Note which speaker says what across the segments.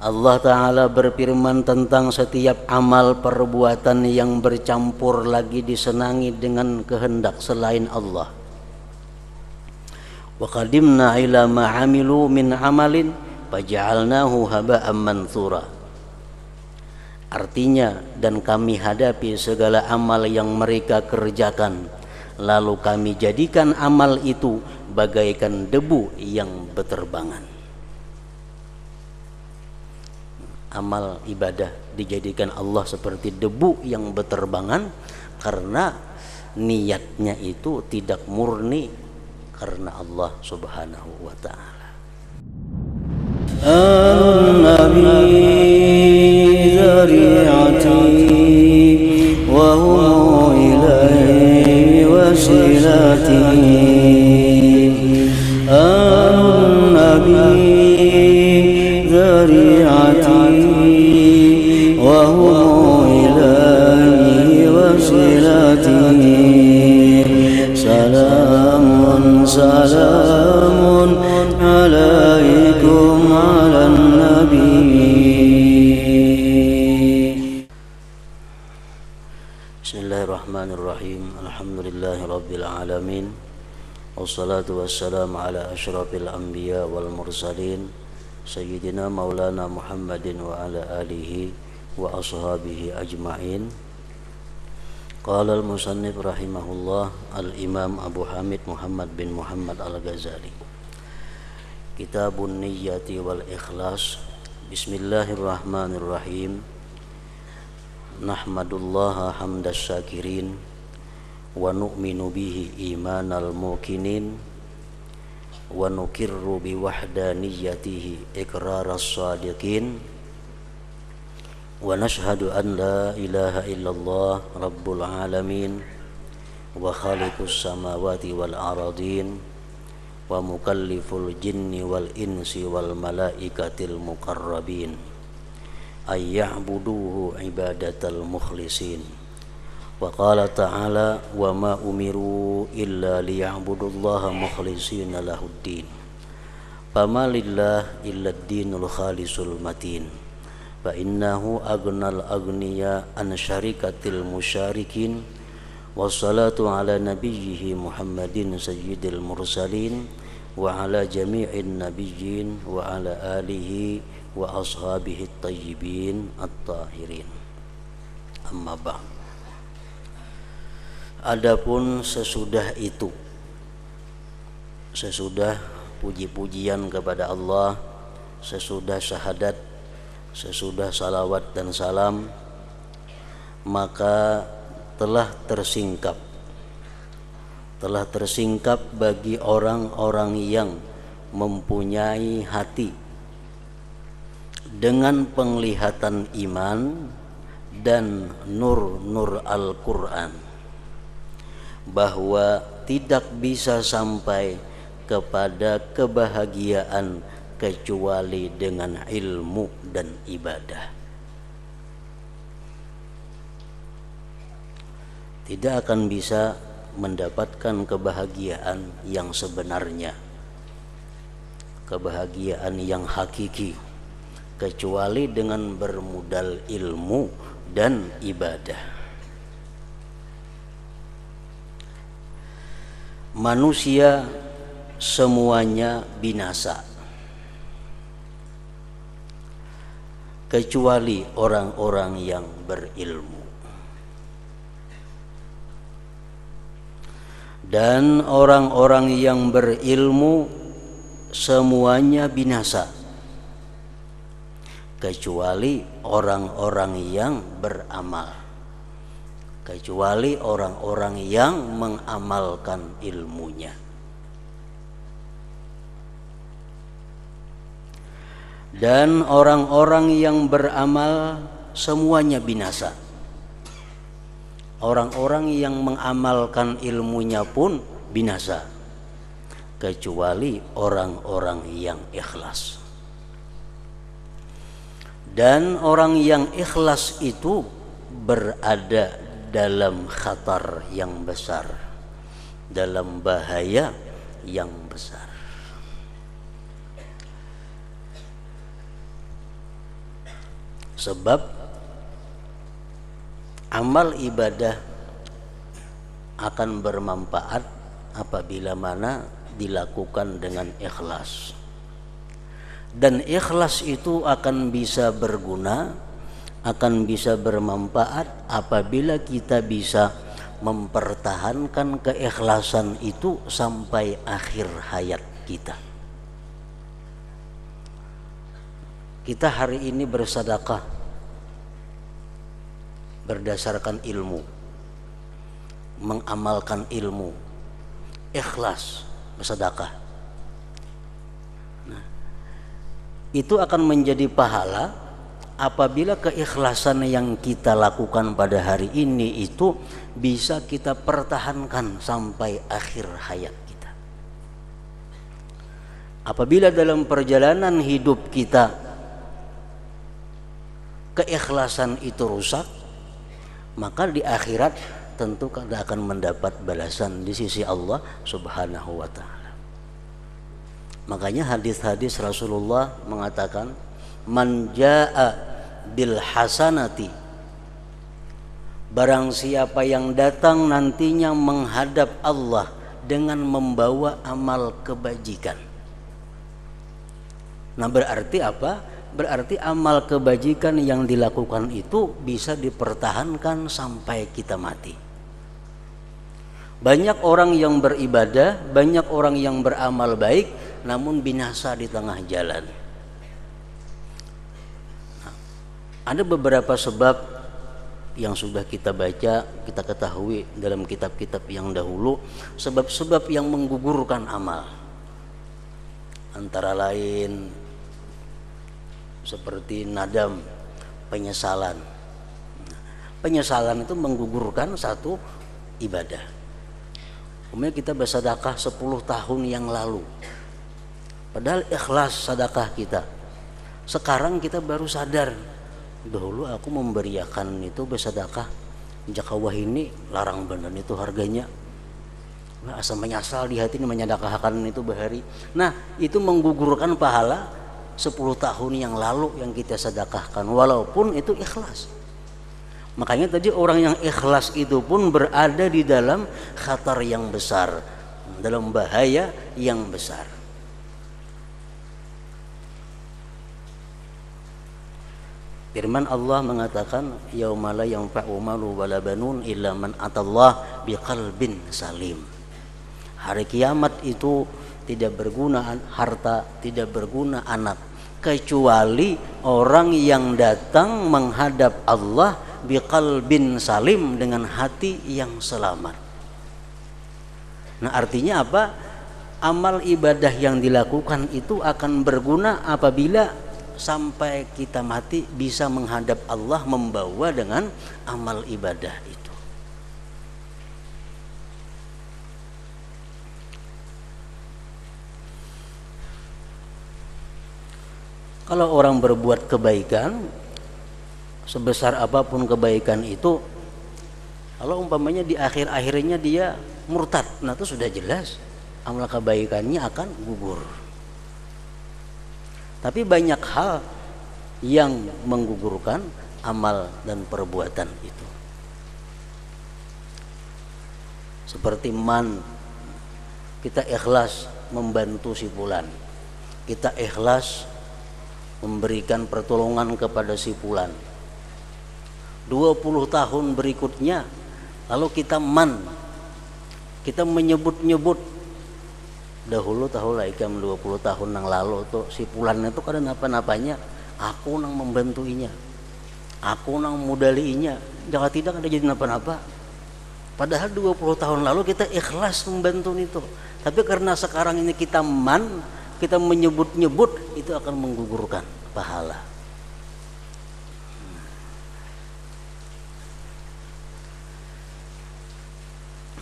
Speaker 1: Allah Ta'ala berfirman tentang setiap amal perbuatan yang bercampur lagi disenangi dengan kehendak selain Allah. Wa qadimna ila ma amilu min amalin faja'alnahu haba'an mansura. Artinya, dan kami hadapi segala amal yang mereka kerjakan, lalu kami jadikan amal itu bagaikan debu yang berterbangan. Amal ibadah dijadikan Allah seperti debu yang berterbangan karena niatnya itu tidak murni karena Allah Subhanahu wa ta'ala. An-Nabi dzari'ati wa huwa ilaihi wasilati. An-Nabi dzari'ati wa huwa ilaihi wasilati. Salamun alaikum ala nabi. Bismillahirrahmanirrahim. Alhamdulillahi rabbil alamin. Wassalatu wassalamu ala asyrafil anbiya wal mursalin Sayyidina maulana Muhammadin wa ala alihi wa ashabihi ajma'in. Qala al-musannif rahimahullah al-imam Abu Hamid Muhammad bin Muhammad al-Ghazali. Kitabun niyyati wal ikhlas. Bismillahirrahmanirrahim. Nahmadullaha hamdas syakirin wa nu'minu bihi imanal muqinin wa nukirru bi wahdaniyatihi iqraras sadiqin. Wa nashhadu an la ilaha illallah rabbul alamin wa khaliqus samawati wal aradin wa mukalliful jinni wal insi wal malaikatil muqarrabin ayya'buduhu ibadatal mukhlisin. Wa qala ta'ala wa ma umiru illa liya'budullaha mukhlisina lahuddin fama lillah illa ad-dinul khalisul matin. Fa innahu aghnal aghniya an syarikatil musyarikin. Wassalatu ala nabiyyihi Muhammadin sayyidil mursalin wa ala jami'in nabiyyin wa ala alihi wa ashabihi tayyibin at-tahirin. Amma ba'd. Adapun sesudah itu, sesudah puji-pujian kepada Allah, sesudah syahadat, sesudah salawat dan salam, maka telah tersingkap bagi orang-orang yang mempunyai hati dengan penglihatan iman dan nur-nur Al-Quran, bahwa tidak bisa sampai kepada kebahagiaan kecuali dengan ilmu dan ibadah. Tidak akan bisa mendapatkan kebahagiaan yang sebenarnya, kebahagiaan yang hakiki, kecuali dengan bermodal ilmu dan ibadah. Manusia semuanya binasa, kecuali orang-orang yang berilmu. Dan orang-orang yang berilmu semuanya binasa, kecuali orang-orang yang beramal, kecuali orang-orang yang mengamalkan ilmunya. Dan orang-orang yang beramal semuanya binasa. Orang-orang yang mengamalkan ilmunya pun binasa, kecuali orang-orang yang ikhlas. Dan orang yang ikhlas itu berada dalam khatar yang besar, dalam bahaya yang besar. Sebab amal ibadah akan bermanfaat apabila mana dilakukan dengan ikhlas. Dan ikhlas itu akan bisa berguna, akan bisa bermanfaat apabila kita bisa mempertahankan keikhlasan itu sampai akhir hayat kita. Kita hari ini bersedekah berdasarkan ilmu, mengamalkan ilmu, ikhlas bersedekah. Nah, itu akan menjadi pahala apabila keikhlasan yang kita lakukan pada hari ini itu bisa kita pertahankan sampai akhir hayat kita. Apabila dalam perjalanan hidup kita keikhlasan itu rusak, maka di akhirat tentu kita akan mendapat balasan di sisi Allah Subhanahu wa ta'ala. Makanya hadis-hadis Rasulullah mengatakan, man jaa bil hasanati, barang siapa yang datang nantinya menghadap Allah dengan membawa amal kebajikan. Nah, berarti apa? Berarti amal kebajikan yang dilakukan itu bisa dipertahankan sampai kita mati. Banyak orang yang beribadah, banyak orang yang beramal baik, namun binasa di tengah jalan. Nah, ada beberapa sebab yang sudah kita baca, kita ketahui dalam kitab-kitab yang dahulu, sebab-sebab yang menggugurkan amal. Antara lain seperti nadam, penyesalan. Penyesalan itu menggugurkan satu ibadah. Kemudian kita bersedekah 10 tahun yang lalu, padahal ikhlas sedekah kita. Sekarang kita baru sadar, dahulu aku memberiakan itu bersedekah, jakawah ini larang bener itu harganya. Asal menyesal di hati ini menyedekahkan itu bahari. Nah, itu menggugurkan pahala 10 tahun yang lalu yang kita sedekahkan, walaupun itu ikhlas. Makanya tadi orang yang ikhlas itu pun berada di dalam khatar yang besar, dalam bahaya yang besar. Firman Allah mengatakan, yauma la yanfa'u malu wala banun illa man atallah biqalbin salim. Hari kiamat itu tidak berguna harta, tidak berguna anak, kecuali orang yang datang menghadap Allah biqalbin salim, dengan hati yang selamat. Nah, artinya apa? Amal ibadah yang dilakukan itu akan berguna apabila sampai kita mati bisa menghadap Allah membawa dengan amal ibadah itu. Kalau orang berbuat kebaikan, sebesar apapun kebaikan itu, kalau umpamanya di akhir-akhirnya dia murtad, nah itu sudah jelas amal kebaikannya akan gugur. Tapi banyak hal yang menggugurkan amal dan perbuatan itu. Seperti kita ikhlas membantu si fulan, kita ikhlas memberikan pertolongan kepada si fulan. 20 tahun berikutnya lalu kita menyebut-nyebut, dahulu tahu lah ikam 20 tahun yang lalu tuh si fulan itu kada napa-napanya, aku nang membantuinya, aku nang modaliinya, jangan tidak ada jadi napa-napa. Padahal 20 tahun lalu kita ikhlas membantu itu. Tapi karena sekarang ini kita kita menyebut-nyebut, itu akan menggugurkan pahala.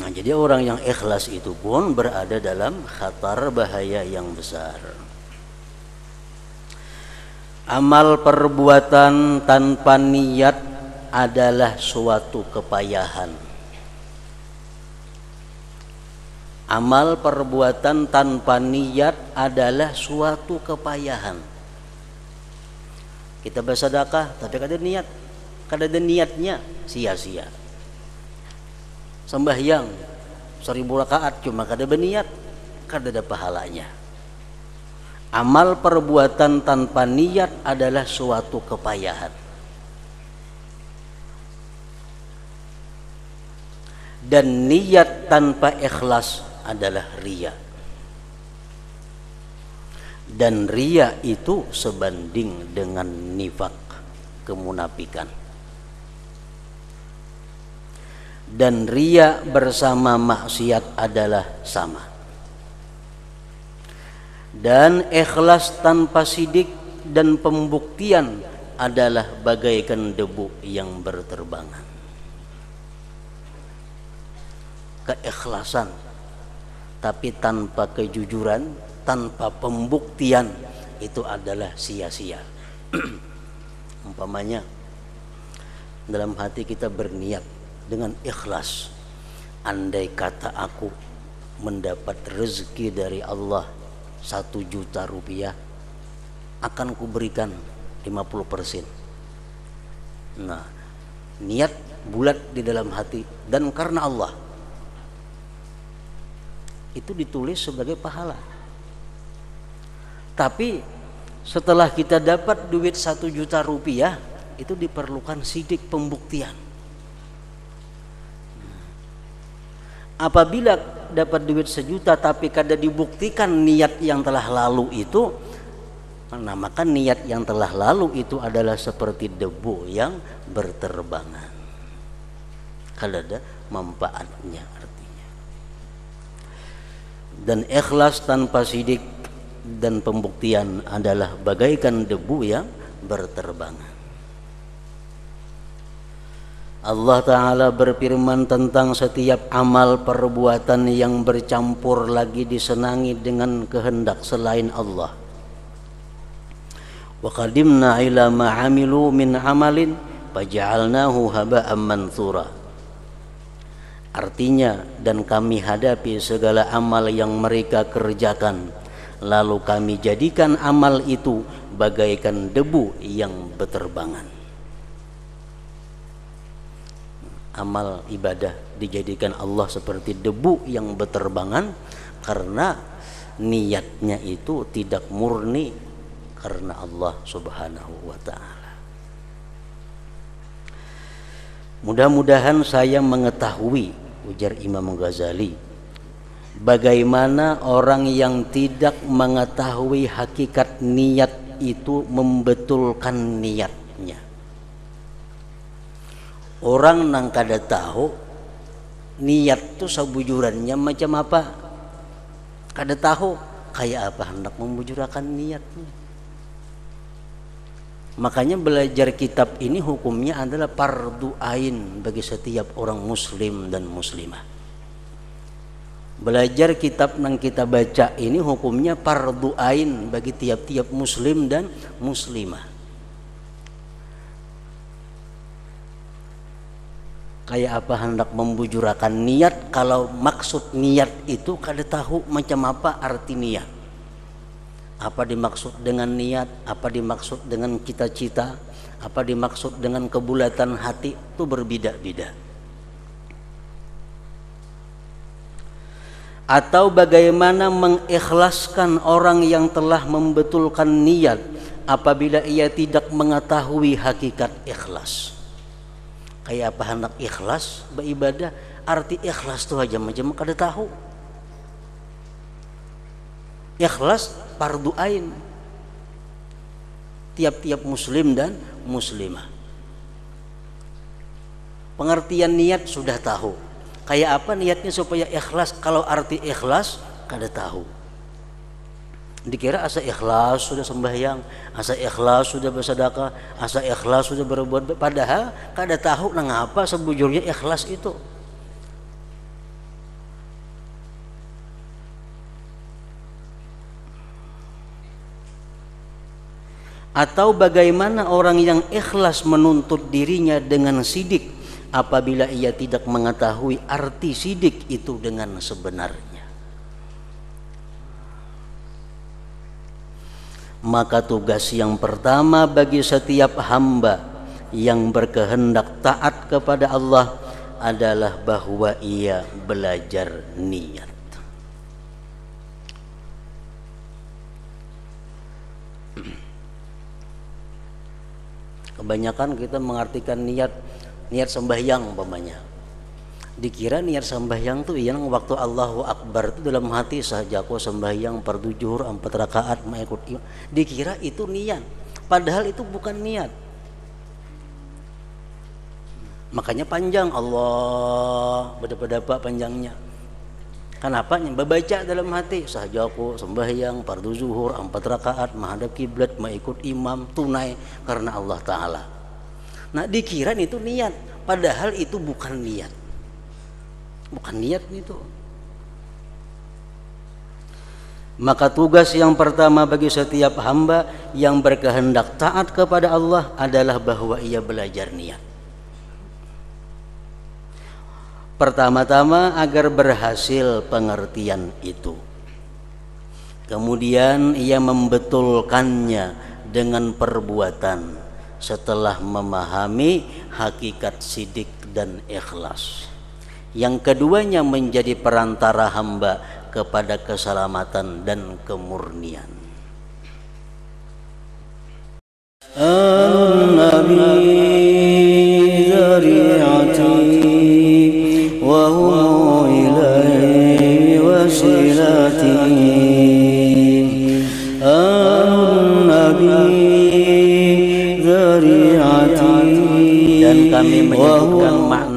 Speaker 1: Nah, jadi orang yang ikhlas itu pun berada dalam khatar bahaya yang besar. Amal perbuatan tanpa niat adalah suatu kepayahan. Amal perbuatan tanpa niat adalah suatu kepayahan. Kita bersedekah tapi kada ada niatnya, sia-sia. Sembahyang 1000 rakaat cuma kada berniat, kada ada pahalanya. Amal perbuatan tanpa niat adalah suatu kepayahan. Dan niat tanpa ikhlas adalah riya. Dan riya itu sebanding dengan nifak, kemunafikan. Dan riya bersama maksiat adalah sama. Dan ikhlas tanpa sidik dan pembuktian adalah bagaikan debu yang berterbangan. Keikhlasan tapi tanpa kejujuran, tanpa pembuktian, itu adalah sia-sia. Umpamanya dalam hati kita berniat dengan ikhlas, andai kata aku mendapat rezeki dari Allah 1 juta rupiah, akan kuberikan 50%. Nah, niat bulat di dalam hati dan karena Allah, itu ditulis sebagai pahala. Tapi setelah kita dapat duit 1 juta rupiah, itu diperlukan sidik pembuktian. Apabila dapat duit 1 juta tapi kada dibuktikan niat yang telah lalu itu, maka niat yang telah lalu itu adalah seperti debu yang berterbangan, kada ada manfaatnya artinya. Dan ikhlas tanpa sidik dan pembuktian adalah bagaikan debu yang berterbangan. Allah Ta'ala berfirman tentang setiap amal perbuatan yang bercampur lagi disenangi dengan kehendak selain Allah. Wa qadimna ila ma amilu min amalin faja'alnahu haba'an mansura. Artinya, dan kami hadapi segala amal yang mereka kerjakan, lalu kami jadikan amal itu bagaikan debu yang berterbangan. Amal ibadah dijadikan Allah seperti debu yang berterbangan karena niatnya itu tidak murni karena Allah Subhanahu wa ta'ala. Mudah-mudahan saya mengetahui, ujar Imam Ghazali, bagaimana orang yang tidak mengetahui hakikat niat itu membetulkan niatnya. Orang nang kada tahu niat tu sabujurannya macam apa, kada tahu kayak apa hendak membujurakan niatnya. Makanya belajar kitab ini hukumnya adalah fardu ain bagi setiap orang muslim dan muslimah. Belajar kitab yang kita baca ini hukumnya fardu ain bagi tiap-tiap muslim dan muslimah. Kayak apa hendak membujurakan niat kalau maksud niat itu kada tahu macam apa arti niat. Apa dimaksud dengan niat, apa dimaksud dengan cita-cita, apa dimaksud dengan kebulatan hati, itu berbeda-beda. Atau bagaimana mengikhlaskan orang yang telah membetulkan niat apabila ia tidak mengetahui hakikat ikhlas. Kayak apa hendak ikhlas beribadah, arti ikhlas itu aja macam kada tahu. Ikhlas fardu ain tiap-tiap muslim dan muslimah. Pengertian niat sudah tahu, kayak apa niatnya supaya ikhlas, kalau arti ikhlas kada tahu. Dikira asa ikhlas sudah sembahyang, asa ikhlas sudah bersedekah, asa ikhlas sudah berbuat, padahal kada tahu nang apa sebujurnya ikhlas itu. Atau bagaimana orang yang ikhlas menuntut dirinya dengan sidik apabila ia tidak mengetahui arti sidik itu dengan sebenarnya. Maka tugas yang pertama bagi setiap hamba yang berkehendak taat kepada Allah adalah bahwa ia belajar niat. Kebanyakan kita mengartikan niat sembahyang umpamanya. Dikira niat sembahyang tuh yang waktu Allahu Akbar itu dalam hati saja aku sembahyang fardu zuhur 4 rakaat mengikut imam. Dikira itu niat, padahal itu bukan niat. Makanya panjang Allah berapa panjangnya. Kenapa? Baca dalam hati saja aku sembahyang fardu zuhur 4 rakaat menghadap kiblat mengikut imam tunai karena Allah Ta'ala. Nah dikira itu niat, padahal itu bukan niat. Bukan niat itu. Maka tugas yang pertama bagi setiap hamba yang berkehendak taat kepada Allah adalah bahwa ia belajar niat. Pertama-tama agar berhasil pengertian itu. Kemudian ia membetulkannya dengan perbuatan setelah memahami hakikat sidik dan ikhlas. Yang keduanya menjadi perantara hamba kepada keselamatan dan kemurnian. An-Nabi zari'ati wa huwa ilaihi wasilati. An-Nabi zari'ati, dan kami menyebutkan makna